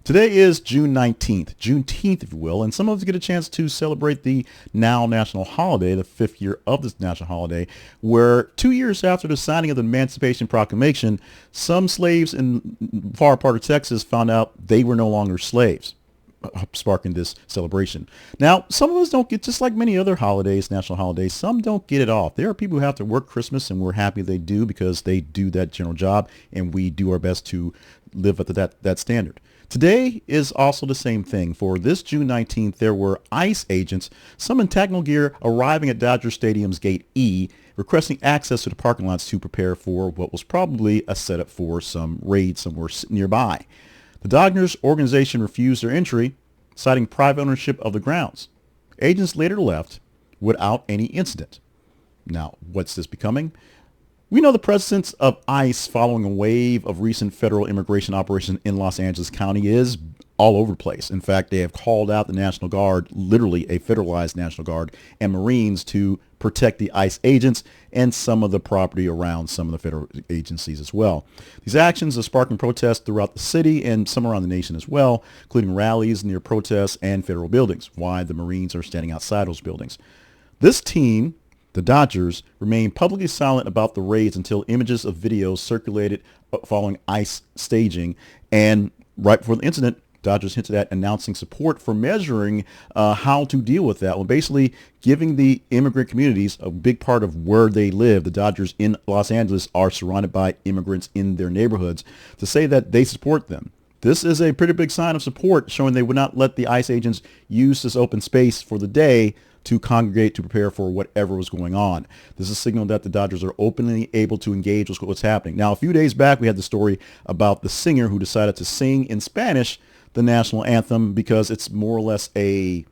Today is June 19th, Juneteenth, if you will, and some of us get a chance to celebrate the now national holiday, the 5th year of this national holiday, where 2 years after the signing of the Emancipation Proclamation, some slaves in far part of Texas found out they were no longer slaves, sparking this celebration. Now, some of us don't get, just like many other holidays, national holidays, some don't get it off. There are people who have to work Christmas, and we're happy they do because they do that general job, and we do our best to live up to that standard. Today is also the same thing. For this June 19th, there were ICE agents, some in technical gear, arriving at Dodger Stadium's Gate E, requesting access to the parking lots to prepare for what was probably a setup for some raid somewhere nearby. The Dodgers organization refused their entry, citing private ownership of the grounds. Agents later left without any incident. Now, what's this becoming? We know the presence of ICE following a wave of recent federal immigration operations in Los Angeles County is all over the place. In fact, they have called out the National Guard, literally a federalized National Guard, and Marines to protect the ICE agents and some of the property around some of the federal agencies as well. These actions are sparking protests throughout the city and some around the nation as well, including rallies near protests and federal buildings, why the Marines are standing outside those buildings. This team, the Dodgers, remained publicly silent about the raids until images of videos circulated following ICE staging. And right before the incident, Dodgers hinted at announcing support for measuring how to deal with that. Well, basically giving the immigrant communities a big part of where they live. The Dodgers in Los Angeles are surrounded by immigrants in their neighborhoods, to say that they support them. This is a pretty big sign of support, showing they would not let the ICE agents use this open space for the day to congregate to prepare for whatever was going on. This is a signal that the Dodgers are openly able to engage with what's happening. Now, a few days back, we had the story about the singer who decided to sing in Spanish the national anthem because it's more or less a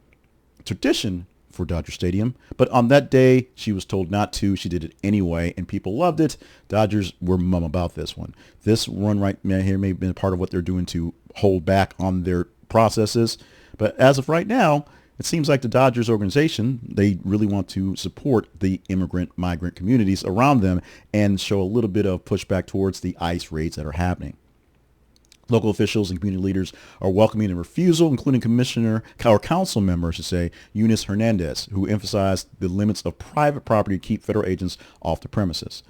tradition for Dodger Stadium. But on that day, she was told not to. She did it anyway, and people loved it. Dodgers were mum about this one. This run right here may have been part of what they're doing to hold back on their processes. But as of right now, it seems like the Dodgers organization, they really want to support the migrant communities around them and show a little bit of pushback towards the ICE raids that are happening. Local officials and community leaders are welcoming a refusal, including Councilmember, I should say, Eunisses Hernandez, who emphasized the limits of private property to keep federal agents off the premises.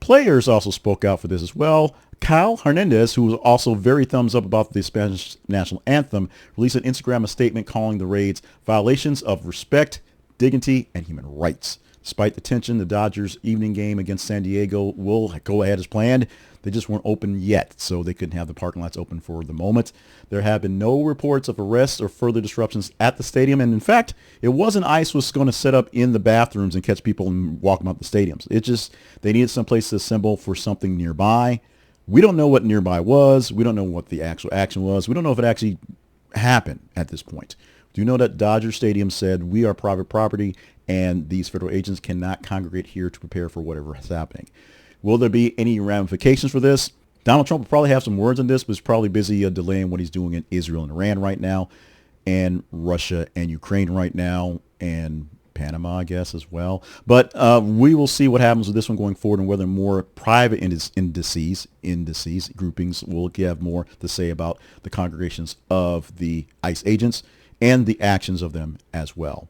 Players also spoke out for this as well. Cal Hernandez, who was also very thumbs up about the Spanish national anthem, released an Instagram statement calling the raids violations of respect, dignity, and human rights. Despite the tension, the Dodgers' evening game against San Diego will go ahead as planned. They just weren't open yet, so they couldn't have the parking lots open for the moment. There have been no reports of arrests or further disruptions at the stadium. And in fact, it wasn't ICE was going to set up in the bathrooms and catch people and walk them out the stadiums. It just, they needed some place to assemble for something nearby. We don't know what nearby was. We don't know what the actual action was. We don't know if it actually happened at this point. Do you know that Dodger Stadium said we are private property and these federal agents cannot congregate here to prepare for whatever is happening? Will there be any ramifications for this? Donald Trump will probably have some words on this, but he's probably busy delaying what he's doing in Israel and Iran right now, and Russia and Ukraine right now, and Panama, I guess, as well. But we will see what happens with this one going forward and whether more private indices, groupings will have more to say about the congregations of the ICE agents and the actions of them as well.